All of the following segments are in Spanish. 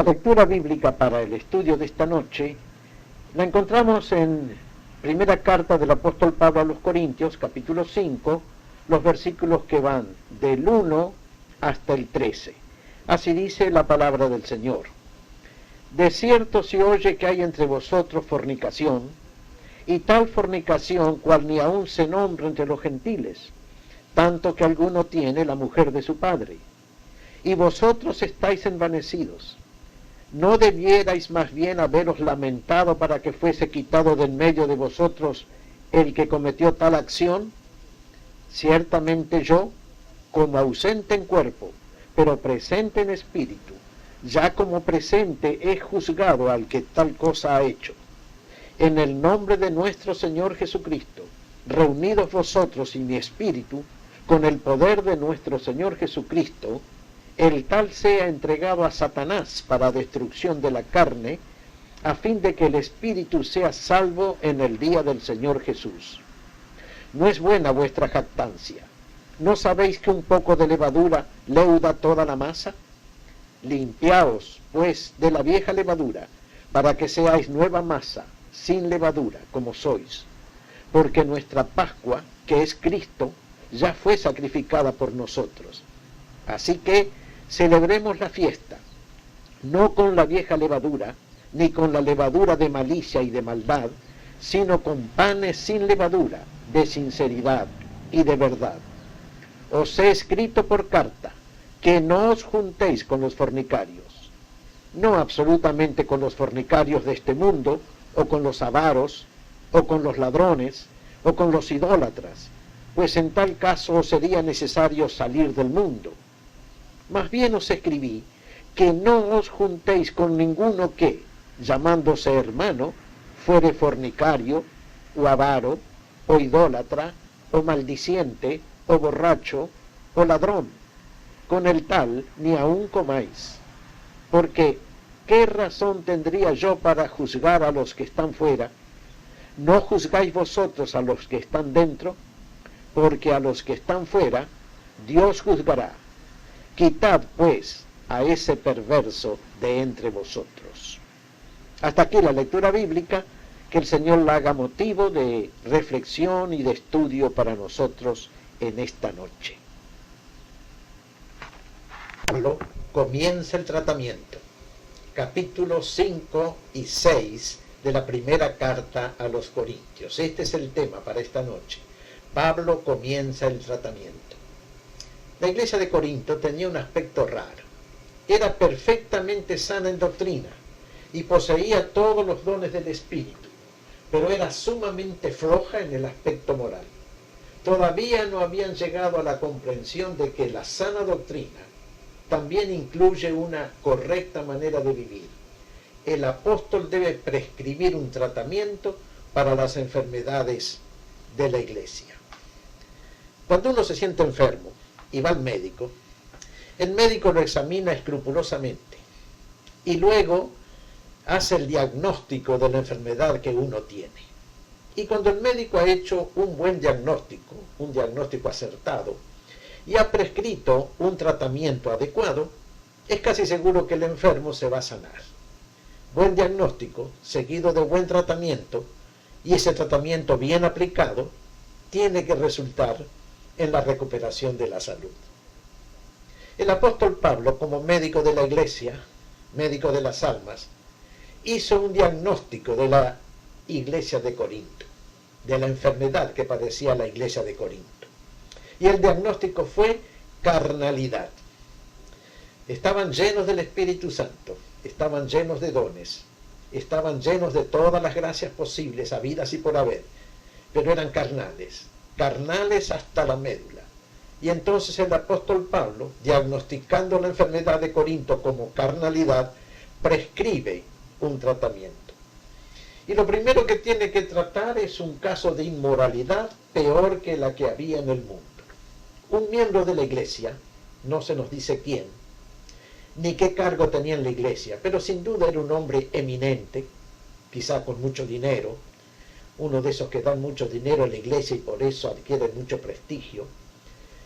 lectura bíblica para el estudio de esta noche la encontramos en primera carta del apóstol Pablo a los Corintios, capítulo 5, los versículos que van del 1 hasta el 13. Así dice la palabra del Señor. De cierto se oye que hay entre vosotros fornicación, y tal fornicación cual ni aun se nombra entre los gentiles, tanto que alguno tiene la mujer de su padre. Y vosotros estáis envanecidos. ¿No debierais más bien haberos lamentado para que fuese quitado de en medio de vosotros el que cometió tal acción? Ciertamente yo, como ausente en cuerpo, pero presente en espíritu, ya como presente he juzgado al que tal cosa ha hecho. En el nombre de nuestro Señor Jesucristo, reunidos vosotros y mi espíritu, con el poder de nuestro Señor Jesucristo, el tal sea entregado a Satanás para destrucción de la carne, a fin de que el espíritu sea salvo en el día del Señor Jesús. No es buena vuestra jactancia. ¿No sabéis que un poco de levadura leuda toda la masa? Limpiaos, pues, de la vieja levadura, para que seáis nueva masa, sin levadura, como sois. Porque nuestra Pascua, que es Cristo, ya fue sacrificada por nosotros. Así que celebremos la fiesta, no con la vieja levadura, ni con la levadura de malicia y de maldad, sino con panes sin levadura, de sinceridad y de verdad. Os he escrito por carta, que no os juntéis con los fornicarios, no absolutamente con los fornicarios de este mundo, o con los avaros, o con los ladrones, o con los idólatras, pues en tal caso os sería necesario salir del mundo. Más bien os escribí que no os juntéis con ninguno que, llamándose hermano, fuere fornicario, o avaro, o idólatra, o maldiciente, o borracho, o ladrón. Con el tal ni aun comáis. Porque, ¿qué razón tendría yo para juzgar a los que están fuera? ¿No juzgáis vosotros a los que están dentro? Porque a los que están fuera, Dios juzgará. Quitad, pues, a ese perverso de entre vosotros. Hasta aquí la lectura bíblica, que el Señor la haga motivo de reflexión y de estudio para nosotros en esta noche. Pablo comienza el tratamiento. Capítulos 5 y 6 de la primera carta a los Corintios. Este es el tema para esta noche. Pablo comienza el tratamiento. La iglesia de Corinto tenía un aspecto raro. Era perfectamente sana en doctrina y poseía todos los dones del Espíritu, pero era sumamente floja en el aspecto moral. Todavía no habían llegado a la comprensión de que la sana doctrina también incluye una correcta manera de vivir. El apóstol debe prescribir un tratamiento para las enfermedades de la iglesia. Cuando uno se siente enfermo y va al médico, el médico lo examina escrupulosamente y luego hace el diagnóstico de la enfermedad que uno tiene. Y cuando el médico ha hecho un buen diagnóstico, un diagnóstico acertado, y ha prescrito un tratamiento adecuado, es casi seguro que el enfermo se va a sanar. Buen diagnóstico, seguido de buen tratamiento, y ese tratamiento bien aplicado, tiene que resultar en la recuperación de la salud. El apóstol Pablo, como médico de la iglesia, médico de las almas, hizo un diagnóstico de la iglesia de Corinto, de la enfermedad que padecía la iglesia de Corinto. Y el diagnóstico fue carnalidad. Estaban llenos del Espíritu Santo, estaban llenos de dones, estaban llenos de todas las gracias posibles, habidas y por haber, pero eran carnales hasta la médula. Y entonces el apóstol Pablo, diagnosticando la enfermedad de Corinto como carnalidad, prescribe un tratamiento. Y lo primero que tiene que tratar es un caso de inmoralidad peor que la que había en el mundo. Un miembro de la iglesia, no se nos dice quién, ni qué cargo tenía en la iglesia, pero sin duda era un hombre eminente, quizá con mucho dinero, uno de esos que dan mucho dinero a la iglesia y por eso adquieren mucho prestigio,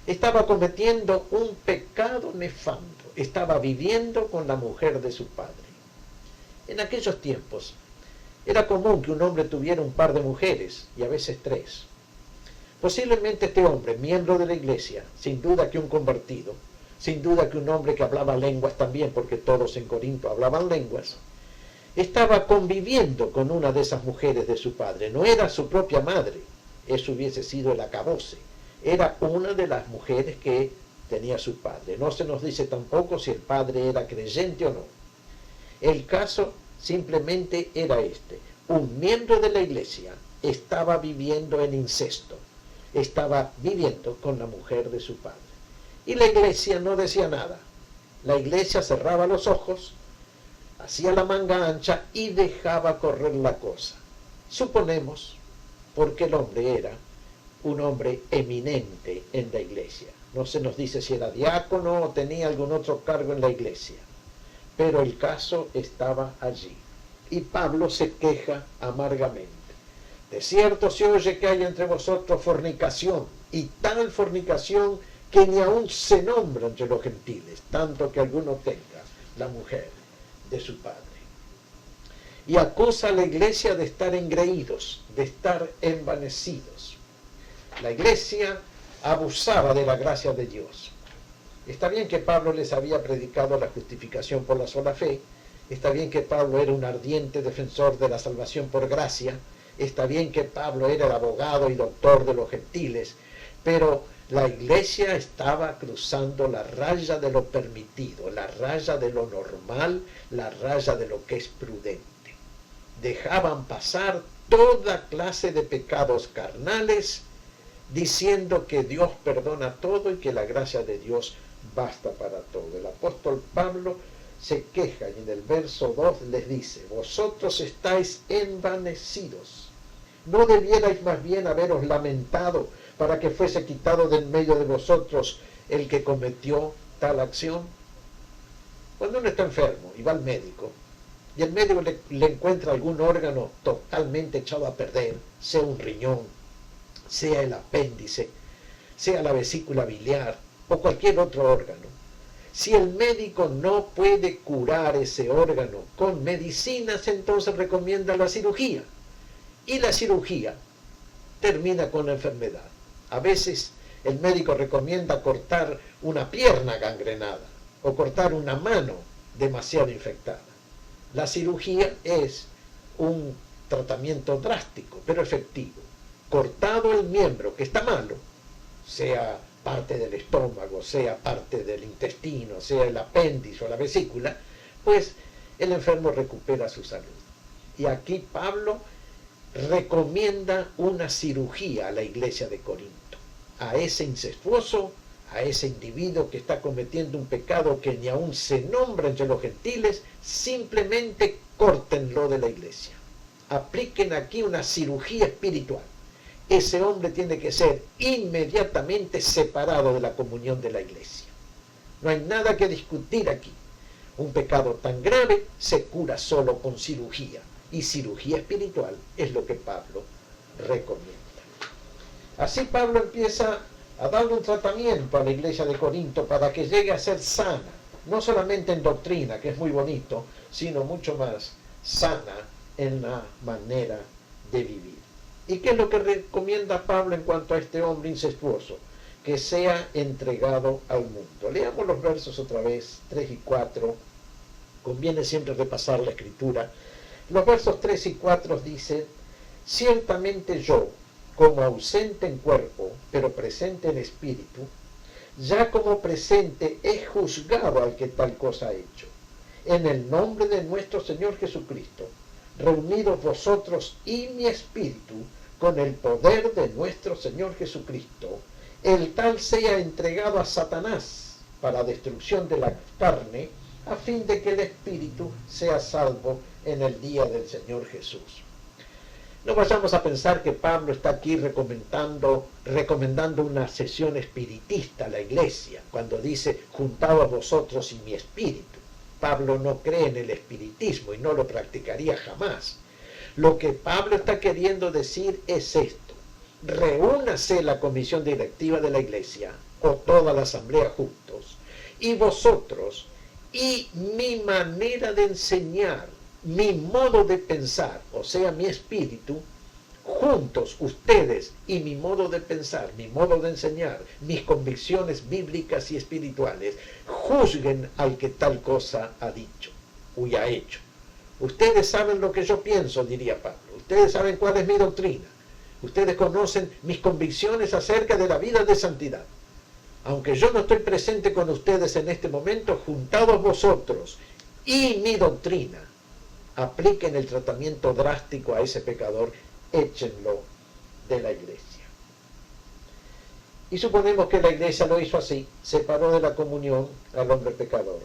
estaba cometiendo un pecado nefasto, estaba viviendo con la mujer de su padre. En aquellos tiempos era común que un hombre tuviera un par de mujeres y a veces tres. Posiblemente este hombre, miembro de la iglesia, sin duda que un convertido, sin duda que un hombre que hablaba lenguas también, porque todos en Corinto hablaban lenguas, estaba conviviendo con una de esas mujeres de su padre. No era su propia madre, eso hubiese sido el acabose. Era una de las mujeres que tenía su padre. No se nos dice tampoco si el padre era creyente o no. El caso simplemente era este. Un miembro de la iglesia estaba viviendo en incesto. Estaba viviendo con la mujer de su padre. Y la iglesia no decía nada. La iglesia cerraba los ojos, hacía la manga ancha y dejaba correr la cosa. Suponemos, porque el hombre era un hombre eminente en la iglesia. No se nos dice si era diácono o tenía algún otro cargo en la iglesia, pero el caso estaba allí. Y Pablo se queja amargamente. De cierto se oye que hay entre vosotros fornicación, y tal fornicación que ni aun se nombra entre los gentiles, tanto que alguno tenga la mujer de su padre. Y acusa a la iglesia de estar engreídos, de estar envanecidos. La iglesia abusaba de la gracia de Dios. Está bien que Pablo les había predicado la justificación por la sola fe, está bien que Pablo era un ardiente defensor de la salvación por gracia, está bien que Pablo era el abogado y doctor de los gentiles, pero la iglesia estaba cruzando la raya de lo permitido, la raya de lo normal, la raya de lo que es prudente. Dejaban pasar toda clase de pecados carnales, diciendo que Dios perdona todo y que la gracia de Dios basta para todo. El apóstol Pablo se queja y en el verso 2 les dice: vosotros estáis envanecidos. ¿No debierais más bien haberos lamentado para que fuese quitado de en medio de vosotros el que cometió tal acción? Cuando uno está enfermo y va al médico, y el médico le encuentra algún órgano totalmente echado a perder, sea un riñón, sea el apéndice, sea la vesícula biliar o cualquier otro órgano, si el médico no puede curar ese órgano con medicinas, entonces recomienda la cirugía. Y la cirugía termina con la enfermedad. A veces el médico recomienda cortar una pierna gangrenada o cortar una mano demasiado infectada. La cirugía es un tratamiento drástico, pero efectivo. Cortado el miembro que está malo, sea parte del estómago, sea parte del intestino, sea el apéndice o la vesícula, pues el enfermo recupera su salud. Y aquí Pablo recomienda una cirugía a la iglesia de Corinto, a ese incestuoso, a ese individuo que está cometiendo un pecado que ni aún se nombra entre los gentiles. Simplemente córtenlo de la iglesia. Apliquen aquí una cirugía espiritual. Ese hombre tiene que ser inmediatamente separado de la comunión de la iglesia. No hay nada que discutir aquí. Un pecado tan grave se cura solo con cirugía, y cirugía espiritual es lo que Pablo recomienda. Así Pablo empieza a darle un tratamiento a la iglesia de Corinto para que llegue a ser sana, no solamente en doctrina, que es muy bonito, sino mucho más sana en la manera de vivir. ¿Y qué es lo que recomienda Pablo en cuanto a este hombre incestuoso? Que sea entregado al mundo. Leamos los versos otra vez, 3 y 4. Conviene siempre repasar la escritura. Los versos 3 y 4 dicen: ciertamente yo, como ausente en cuerpo, pero presente en espíritu, ya como presente he juzgado al que tal cosa ha hecho. En el nombre de nuestro Señor Jesucristo, reunidos vosotros y mi espíritu, con el poder de nuestro Señor Jesucristo, el tal sea entregado a Satanás para destrucción de la carne, a fin de que el espíritu sea salvo en el día del Señor Jesús. No vayamos a pensar que Pablo está aquí recomendando una sesión espiritista a la iglesia, cuando dice: juntaos vosotros y mi espíritu. Pablo no cree en el espiritismo y no lo practicaría jamás. Lo que Pablo está queriendo decir es esto: reúnase la comisión directiva de la iglesia o toda la asamblea juntos, y vosotros y mi manera de enseñar mi modo de pensar, o sea, mi espíritu, juntos ustedes y mi modo de pensar, mi modo de enseñar, mis convicciones bíblicas y espirituales, juzguen al que tal cosa ha dicho o ha hecho. Ustedes saben lo que yo pienso, diría Pablo. Ustedes saben cuál es mi doctrina. Ustedes conocen mis convicciones acerca de la vida de santidad. Aunque yo no estoy presente con ustedes en este momento, juntados vosotros y mi doctrina, apliquen el tratamiento drástico a ese pecador, échenlo de la iglesia. Y suponemos que la iglesia lo hizo así, separó de la comunión al hombre pecador.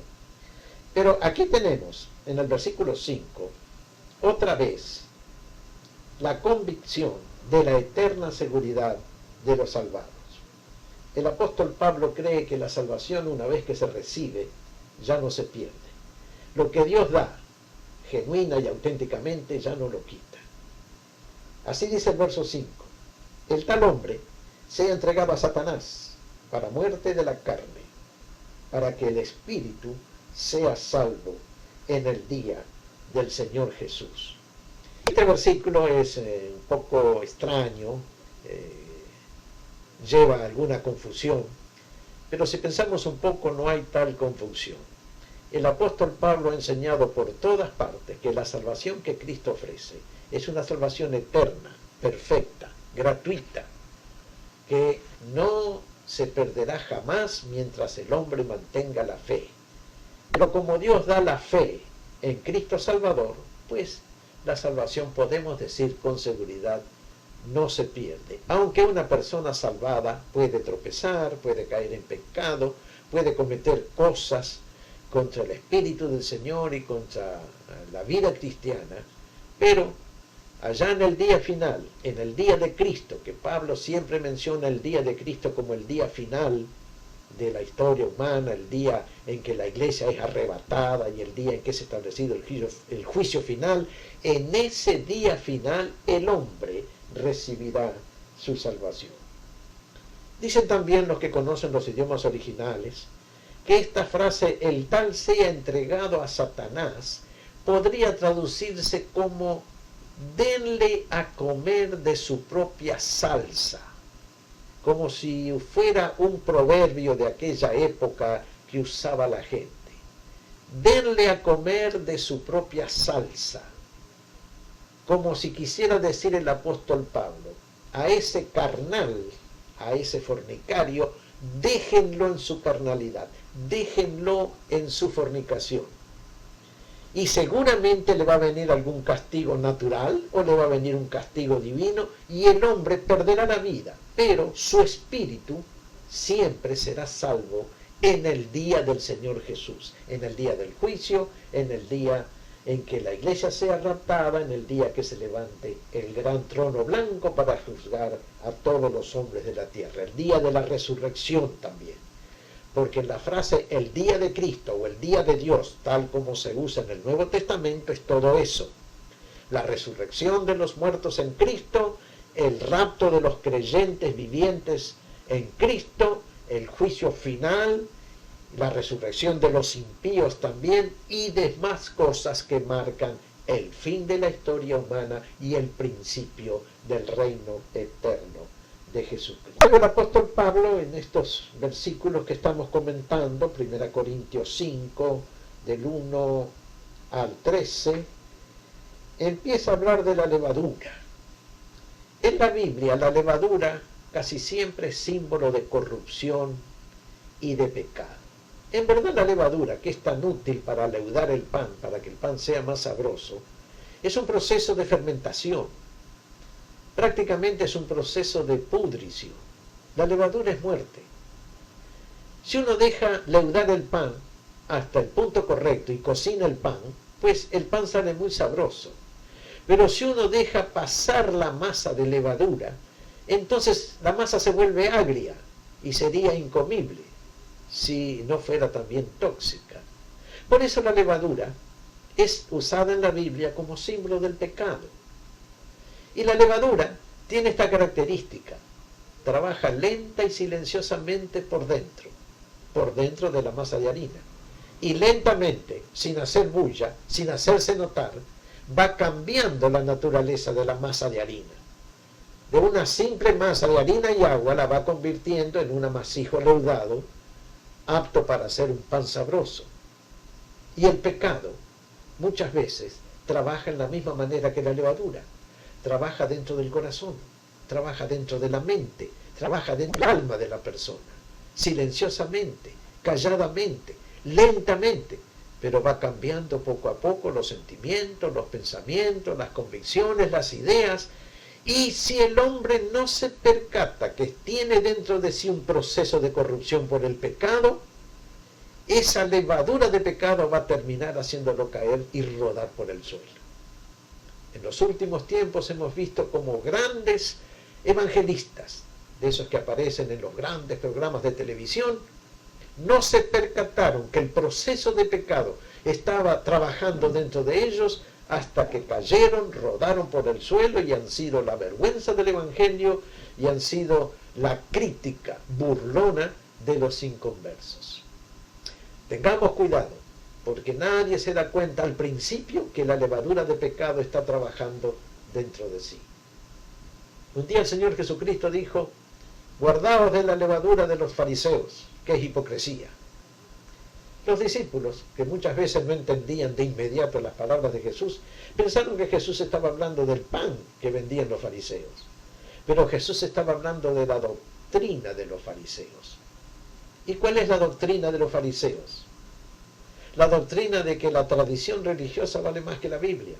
Pero aquí tenemos, en el versículo 5, otra vez, la convicción de la eterna seguridad de los salvados. El apóstol Pablo cree que la salvación, una vez que se recibe, ya no se pierde. Lo que Dios da, genuina y auténticamente, ya no lo quita. Así dice el verso 5. El tal hombre sea entregado a Satanás para muerte de la carne, para que el espíritu sea salvo en el día del Señor Jesús. Este versículo es un poco extraño, lleva alguna confusión, pero si pensamos un poco no hay tal confusión. El apóstol Pablo ha enseñado por todas partes que la salvación que Cristo ofrece es una salvación eterna, perfecta, gratuita, que no se perderá jamás mientras el hombre mantenga la fe. Pero como Dios da la fe en Cristo Salvador, pues la salvación, podemos decir con seguridad, no se pierde. Aunque una persona salvada puede tropezar, puede caer en pecado, puede cometer cosas contra el Espíritu del Señor y contra la vida cristiana, pero allá en el día final, en el día de Cristo, que Pablo siempre menciona el día de Cristo como el día final de la historia humana, el día en que la iglesia es arrebatada y el día en que es establecido el juicio final, en ese día final el hombre recibirá su salvación. Dicen también los que conocen los idiomas originales que esta frase, el tal sea entregado a Satanás, podría traducirse como denle a comer de su propia salsa, como si fuera un proverbio de aquella época que usaba la gente. Denle a comer de su propia salsa, como si quisiera decir el apóstol Pablo, a ese carnal, a ese fornicario, déjenlo en su carnalidad, déjenlo en su fornicación. Y seguramente le va a venir algún castigo natural o le va a venir un castigo divino y el hombre perderá la vida, pero su espíritu siempre será salvo en el día del Señor Jesús, en el día del juicio, en el día en que la iglesia sea raptada, en el día que se levante el gran trono blanco para juzgar a todos los hombres de la tierra, el día de la resurrección también. Porque en la frase el día de Cristo o el día de Dios, tal como se usa en el Nuevo Testamento, es todo eso. La resurrección de los muertos en Cristo, el rapto de los creyentes vivientes en Cristo, el juicio final, la resurrección de los impíos también y demás cosas que marcan el fin de la historia humana y el principio del reino eterno de Jesucristo. Luego el apóstol Pablo, en estos versículos que estamos comentando, 1 Corintios 5, del 1 al 13, empieza a hablar de la levadura. En la Biblia, la levadura casi siempre es símbolo de corrupción y de pecado. En verdad, la levadura, que es tan útil para leudar el pan, para que el pan sea más sabroso, es un proceso de fermentación. Prácticamente es un proceso de pudrición. La levadura es muerte. Si uno deja leudar el pan hasta el punto correcto y cocina el pan, pues el pan sale muy sabroso. Pero si uno deja pasar la masa de levadura, entonces la masa se vuelve agria y sería incomible si no fuera también tóxica. Por eso la levadura es usada en la Biblia como símbolo del pecado. Y la levadura tiene esta característica: trabaja lenta y silenciosamente por dentro de la masa de harina. y lentamente, sin hacer bulla, sin hacerse notar, va cambiando la naturaleza de la masa de harina. De una simple masa de harina y agua la va convirtiendo en un amasijo leudado, apto para hacer un pan sabroso. Y el pecado, muchas veces, trabaja en la misma manera que la levadura. Trabaja dentro del corazón, trabaja dentro de la mente, trabaja dentro del alma de la persona, silenciosamente, calladamente, lentamente, pero va cambiando poco a poco los sentimientos, los pensamientos, las convicciones, las ideas. Y si el hombre no se percata que tiene dentro de sí un proceso de corrupción por el pecado, esa levadura de pecado va a terminar haciéndolo caer y rodar por el suelo. En los últimos tiempos hemos visto como grandes evangelistas, de esos que aparecen en los grandes programas de televisión, no se percataron que el proceso de pecado estaba trabajando dentro de ellos hasta que cayeron, rodaron por el suelo y han sido la vergüenza del Evangelio y han sido la crítica burlona de los inconversos. Tengamos cuidado, porque nadie se da cuenta al principio que la levadura de pecado está trabajando dentro de sí. Un día el Señor Jesucristo dijo: guardaos de la levadura de los fariseos, que es hipocresía. Los discípulos, que muchas veces no entendían de inmediato las palabras de Jesús, pensaron que Jesús estaba hablando del pan que vendían los fariseos. Pero Jesús estaba hablando de la doctrina de los fariseos. ¿Y cuál es la doctrina de los fariseos? La doctrina de que la tradición religiosa vale más que la Biblia.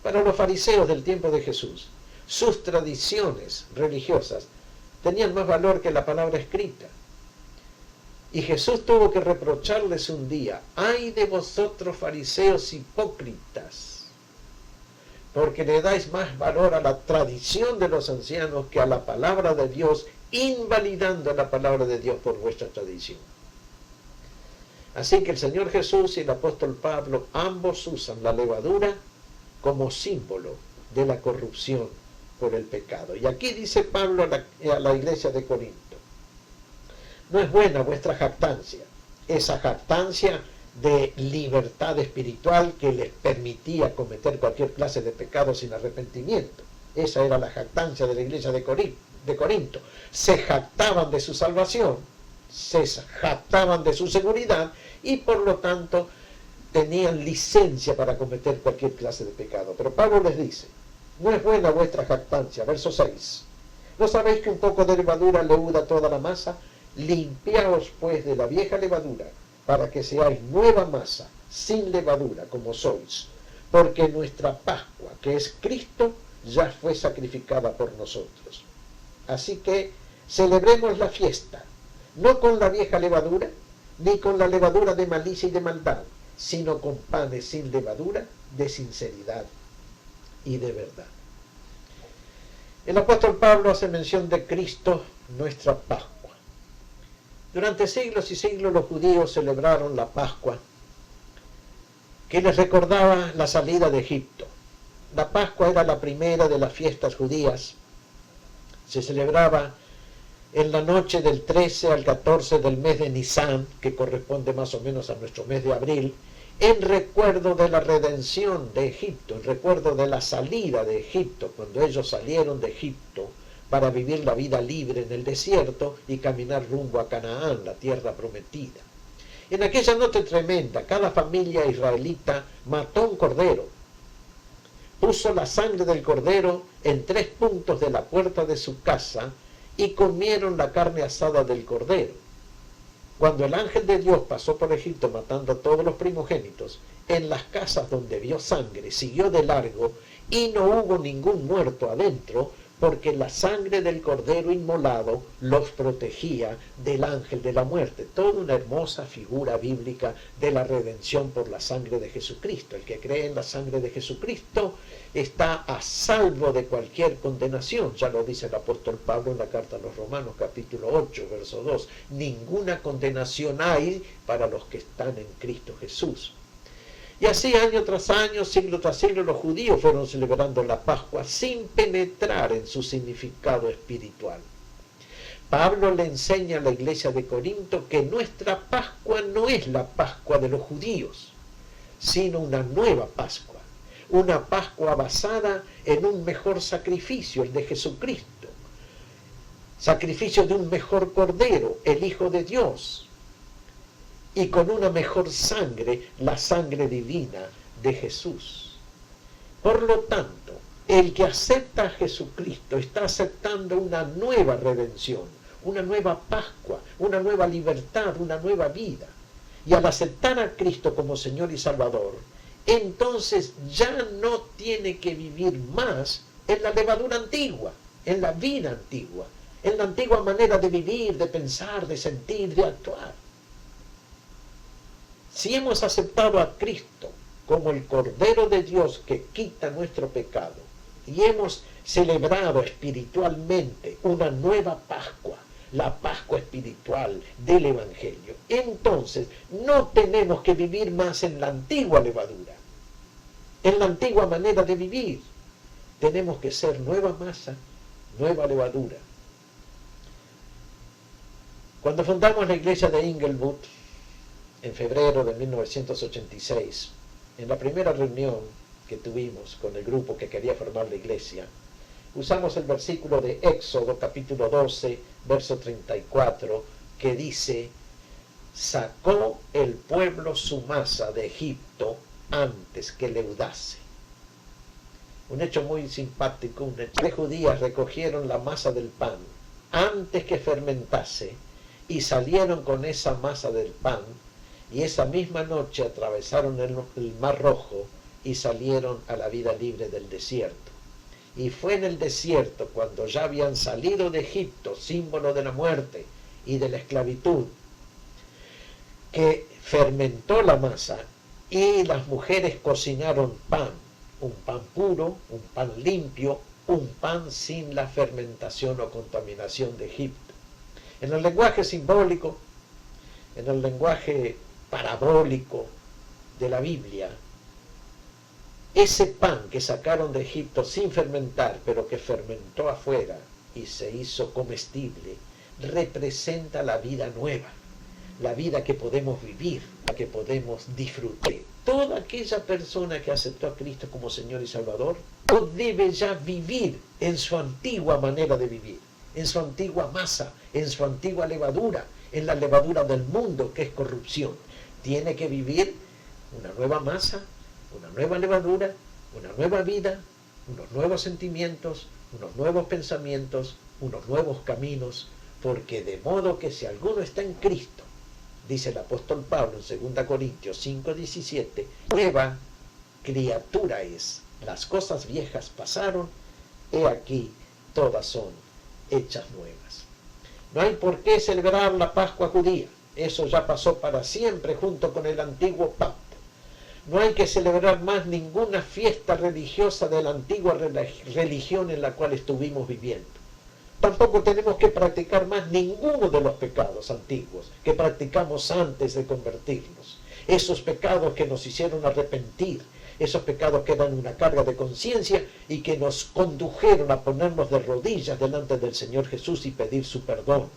Para los fariseos del tiempo de Jesús, sus tradiciones religiosas tenían más valor que la palabra escrita. Y Jesús tuvo que reprocharles un día: ¡ay de vosotros, fariseos hipócritas! Porque le dais más valor a la tradición de los ancianos que a la palabra de Dios, invalidando la palabra de Dios por vuestra tradición. Así que el Señor Jesús y el apóstol Pablo, ambos usan la levadura como símbolo de la corrupción por el pecado. Y aquí dice Pablo a la iglesia de Corinto: no es buena vuestra jactancia, esa jactancia de libertad espiritual que les permitía cometer cualquier clase de pecado sin arrepentimiento. Esa era la jactancia de la iglesia de Corinto. Se jactaban de su salvación, se jactaban de su seguridad y por lo tanto tenían licencia para cometer cualquier clase de pecado. Pero Pablo les dice: no es buena vuestra jactancia. Verso 6. ¿No sabéis que un poco de levadura leuda toda la masa? Limpiaos pues de la vieja levadura, para que seáis nueva masa, sin levadura, como sois. Porque nuestra Pascua, que es Cristo, ya fue sacrificada por nosotros. Así que celebremos la fiesta, no con la vieja levadura, ni con la levadura de malicia y de maldad, sino con panes sin levadura, de sinceridad y de verdad. El apóstol Pablo hace mención de Cristo, nuestra Pascua. Durante siglos y siglos los judíos celebraron la Pascua, que les recordaba la salida de Egipto. La Pascua era la primera de las fiestas judías. Se celebraba en la noche del 13 al 14 del mes de Nisán, que corresponde más o menos a nuestro mes de abril, en recuerdo de la redención de Egipto, en recuerdo de la salida de Egipto, cuando ellos salieron de Egipto para vivir la vida libre en el desierto y caminar rumbo a Canaán, la tierra prometida. En aquella noche tremenda, cada familia israelita mató un cordero, puso la sangre del cordero en 3 puntos de la puerta de su casa y comieron la carne asada del cordero. Cuando el ángel de Dios pasó por Egipto matando a todos los primogénitos, en las casas donde vio sangre siguió de largo y no hubo ningún muerto adentro, porque la sangre del cordero inmolado los protegía del ángel de la muerte. Toda una hermosa figura bíblica de la redención por la sangre de Jesucristo. El que cree en la sangre de Jesucristo está a salvo de cualquier condenación. Ya lo dice el apóstol Pablo en la carta a los Romanos, capítulo 8, verso 2. Ninguna condenación hay para los que están en Cristo Jesús. Y así año tras año, siglo tras siglo, los judíos fueron celebrando la Pascua sin penetrar en su significado espiritual. Pablo le enseña a la iglesia de Corinto que nuestra Pascua no es la Pascua de los judíos, sino una nueva Pascua, una Pascua basada en un mejor sacrificio, el de Jesucristo, sacrificio de un mejor Cordero, el Hijo de Dios, y con una mejor sangre, la sangre divina de Jesús. Por lo tanto, el que acepta a Jesucristo está aceptando una nueva redención, una nueva Pascua, una nueva libertad, una nueva vida. Y al aceptar a Cristo como Señor y Salvador, entonces ya no tiene que vivir más en la levadura antigua, en la vida antigua, en la antigua manera de vivir, de pensar, de sentir, de actuar. Si hemos aceptado a Cristo como el Cordero de Dios que quita nuestro pecado, y hemos celebrado espiritualmente una nueva Pascua, la Pascua espiritual del Evangelio, entonces no tenemos que vivir más en la antigua levadura, en la antigua manera de vivir. Tenemos que ser nueva masa, nueva levadura. Cuando fundamos la iglesia de Inglewood, en febrero de 1986, en la primera reunión que tuvimos con el grupo que quería formar la iglesia, usamos el versículo de Éxodo capítulo 12, verso 34, que dice: sacó el pueblo su masa de Egipto antes que leudase. Un hecho muy simpático, tres judías recogieron la masa del pan antes que fermentase y salieron con esa masa del pan, y esa misma noche atravesaron el Mar Rojo y salieron a la vida libre del desierto. Y fue en el desierto, cuando ya habían salido de Egipto, símbolo de la muerte y de la esclavitud, que fermentó la masa y las mujeres cocinaron pan, un pan puro, un pan limpio, un pan sin la fermentación o contaminación de Egipto. En el lenguaje simbólico, en el lenguaje parabólico de la Biblia, ese pan que sacaron de Egipto sin fermentar, pero que fermentó afuera y se hizo comestible, representa la vida nueva, la vida que podemos vivir, la que podemos disfrutar. Toda aquella persona que aceptó a Cristo como Señor y Salvador no debe ya vivir en su antigua manera de vivir, en su antigua masa, en su antigua levadura, en la levadura del mundo que es corrupción. Tiene que vivir una nueva masa, una nueva levadura, una nueva vida, unos nuevos sentimientos, unos nuevos pensamientos, unos nuevos caminos, porque de modo que si alguno está en Cristo, dice el apóstol Pablo en 2 Corintios 5:17, nueva criatura es, las cosas viejas pasaron, he aquí, todas son hechas nuevas. No hay por qué celebrar la Pascua judía, eso ya pasó para siempre junto con el antiguo pacto. No hay que celebrar más ninguna fiesta religiosa de la antigua religión en la cual estuvimos viviendo. Tampoco tenemos que practicar más ninguno de los pecados antiguos que practicamos antes de convertirnos. Esos pecados que nos hicieron arrepentir, esos pecados que eran una carga de conciencia y que nos condujeron a ponernos de rodillas delante del Señor Jesús y pedir su perdón.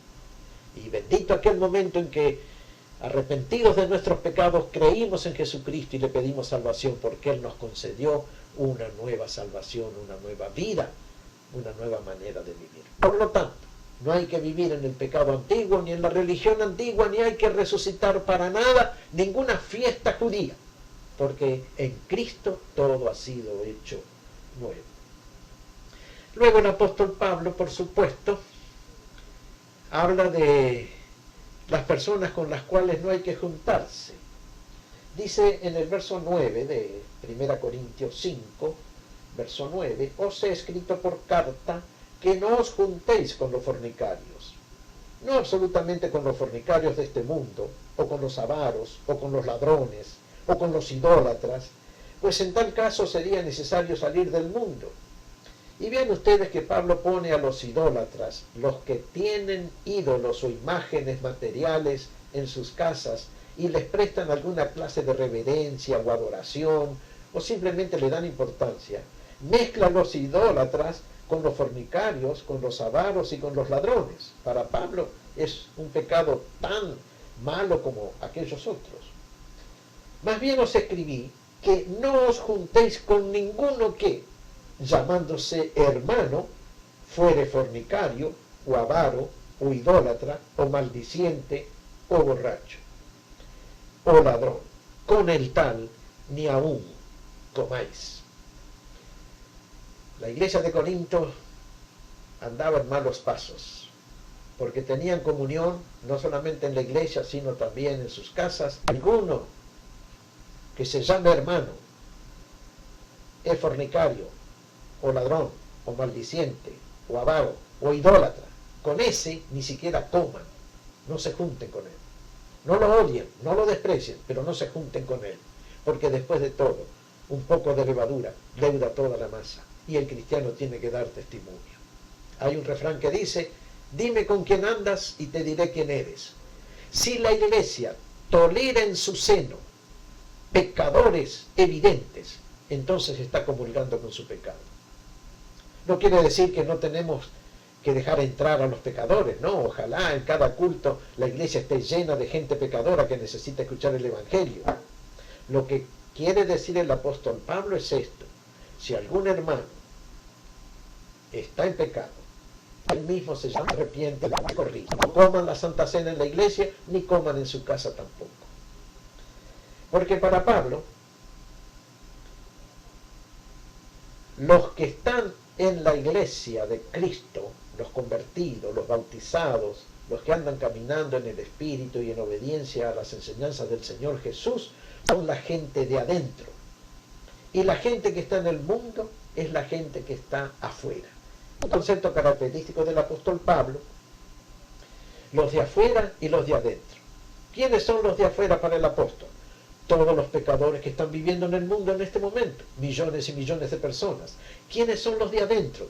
Y bendito aquel momento en que, arrepentidos de nuestros pecados, creímos en Jesucristo y le pedimos salvación, porque Él nos concedió una nueva salvación, una nueva vida, una nueva manera de vivir. Por lo tanto, no hay que vivir en el pecado antiguo, ni en la religión antigua, ni hay que resucitar para nada ninguna fiesta judía, porque en Cristo todo ha sido hecho nuevo. Luego el apóstol Pablo, por supuesto, habla de las personas con las cuales no hay que juntarse. Dice en el verso 9 de 1 Corintios 5, verso 9, os he escrito por carta que no os juntéis con los fornicarios. No absolutamente con los fornicarios de este mundo, o con los avaros, o con los ladrones, o con los idólatras, pues en tal caso sería necesario salir del mundo. Y vean ustedes que Pablo pone a los idólatras, los que tienen ídolos o imágenes materiales en sus casas y les prestan alguna clase de reverencia o adoración, o simplemente le dan importancia, mezcla a los idólatras con los fornicarios, con los avaros y con los ladrones. Para Pablo es un pecado tan malo como aquellos otros. Más bien os escribí que no os juntéis con ninguno que, llamándose hermano, fuere fornicario, o avaro, o idólatra, o maldiciente, o borracho, o ladrón. Con el tal ni aún comáis. La iglesia de Corinto andaba en malos pasos, porque tenían comunión no solamente en la iglesia, sino también en sus casas. Alguno que se llame hermano es fornicario, o ladrón, o maldiciente, o avaro, o idólatra. Con ese ni siquiera coman, no se junten con él. No lo odien, no lo desprecien, pero no se junten con él, porque después de todo, un poco de levadura leuda toda la masa, y el cristiano tiene que dar testimonio. Hay un refrán que dice: dime con quién andas y te diré quién eres. Si la iglesia tolera en su seno pecadores evidentes, entonces está comulgando con su pecado. No quiere decir que no tenemos que dejar entrar a los pecadores, no, ojalá en cada culto la iglesia esté llena de gente pecadora que necesita escuchar el evangelio. Lo que quiere decir el apóstol Pablo es esto: si algún hermano está en pecado, él mismo se llama, arrepiente, corrige. No coman la Santa Cena en la iglesia, ni coman en su casa tampoco. Porque para Pablo, los que están en la iglesia de Cristo, los convertidos, los bautizados, los que andan caminando en el Espíritu y en obediencia a las enseñanzas del Señor Jesús, son la gente de adentro. Y la gente que está en el mundo es la gente que está afuera. Un concepto característico del apóstol Pablo: los de afuera y los de adentro. ¿Quiénes son los de afuera para el apóstol? Todos los pecadores que están viviendo en el mundo en este momento, millones y millones de personas. ¿Quiénes son los de adentro?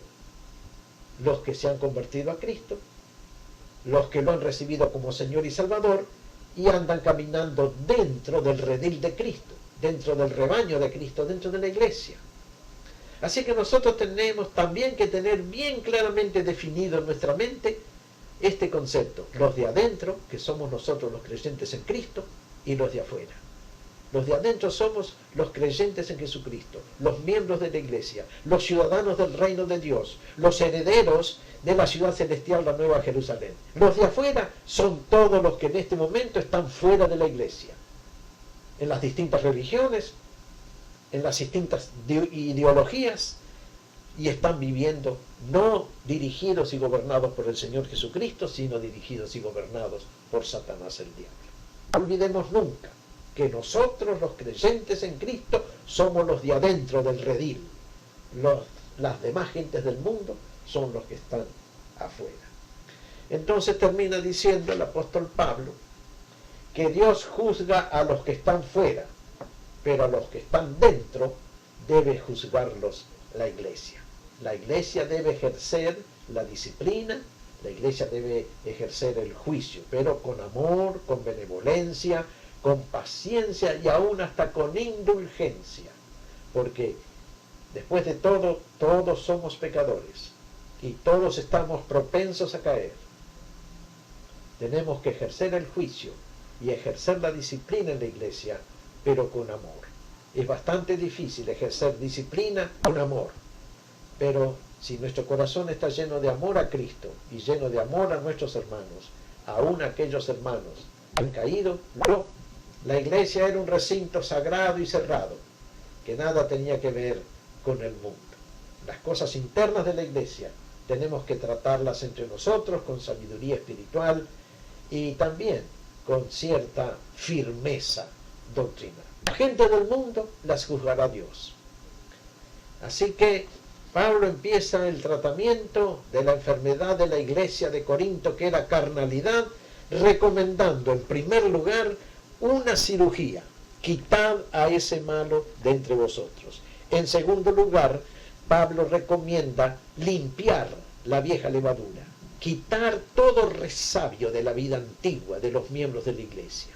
Los que se han convertido a Cristo, los que lo han recibido como Señor y Salvador y andan caminando dentro del redil de Cristo, dentro del rebaño de Cristo, dentro de la iglesia. Así que nosotros tenemos también que tener bien claramente definido en nuestra mente este concepto: los de adentro, que somos nosotros los creyentes en Cristo, y los de afuera. Los de adentro somos los creyentes en Jesucristo, los miembros de la iglesia, los ciudadanos del reino de Dios, los herederos de la ciudad celestial, la Nueva Jerusalén. Los de afuera son todos los que en este momento están fuera de la iglesia, en las distintas religiones, en las distintas ideologías, y están viviendo no dirigidos y gobernados por el Señor Jesucristo, sino dirigidos y gobernados por Satanás el diablo. No olvidemos nunca que nosotros, los creyentes en Cristo, somos los de adentro del redil. Las demás gentes del mundo son los que están afuera. Entonces termina diciendo el apóstol Pablo que Dios juzga a los que están fuera, pero a los que están dentro debe juzgarlos la iglesia. La iglesia debe ejercer la disciplina, la iglesia debe ejercer el juicio, pero con amor, con benevolencia, con paciencia y aún hasta con indulgencia, porque después de todo, todos somos pecadores y todos estamos propensos a caer. Tenemos que ejercer el juicio y ejercer la disciplina en la iglesia, pero con amor. Es bastante difícil ejercer disciplina con amor, pero si nuestro corazón está lleno de amor a Cristo y lleno de amor a nuestros hermanos, aún aquellos hermanos que han caído, no. La iglesia era un recinto sagrado y cerrado, que nada tenía que ver con el mundo. Las cosas internas de la iglesia tenemos que tratarlas entre nosotros con sabiduría espiritual y también con cierta firmeza doctrinal. La gente del mundo las juzgará Dios. Así que Pablo empieza el tratamiento de la enfermedad de la iglesia de Corinto, que era carnalidad, recomendando en primer lugar una cirugía: quitad a ese malo de entre vosotros. En segundo lugar, Pablo recomienda limpiar la vieja levadura, quitar todo resabio de la vida antigua de los miembros de la iglesia.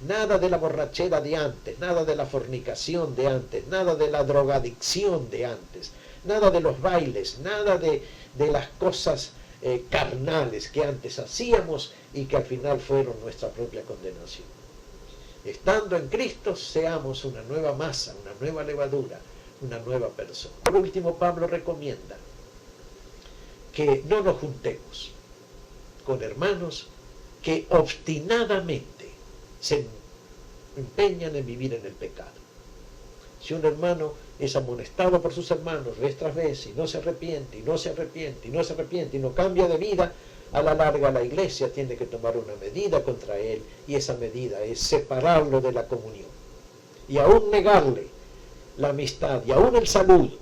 Nada de la borrachera de antes, nada de la fornicación de antes, nada de la drogadicción de antes, nada de los bailes, nada de las cosas carnales que antes hacíamos y que al final fueron nuestra propia condenación. Estando en Cristo, seamos una nueva masa, una nueva levadura, una nueva persona. Por último, Pablo recomienda que no nos juntemos con hermanos que obstinadamente se empeñan en vivir en el pecado. Si un hermano es amonestado por sus hermanos vez tras vez y no se arrepiente, y no se arrepiente, y no se arrepiente, y no cambia de vida, a la larga la iglesia tiene que tomar una medida contra él, y esa medida es separarlo de la comunión. Y aún negarle la amistad, y aún el saludo,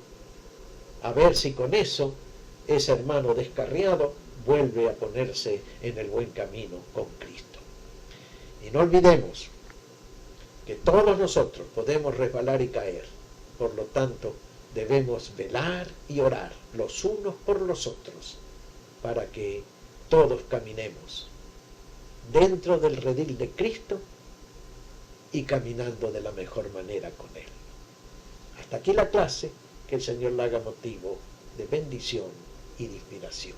a ver si con eso ese hermano descarriado vuelve a ponerse en el buen camino con Cristo. Y no olvidemos que todos nosotros podemos resbalar y caer. Por lo tanto, debemos velar y orar los unos por los otros para que todos caminemos dentro del redil de Cristo y caminando de la mejor manera con Él. Hasta aquí la clase, que el Señor la haga motivo de bendición y de inspiración.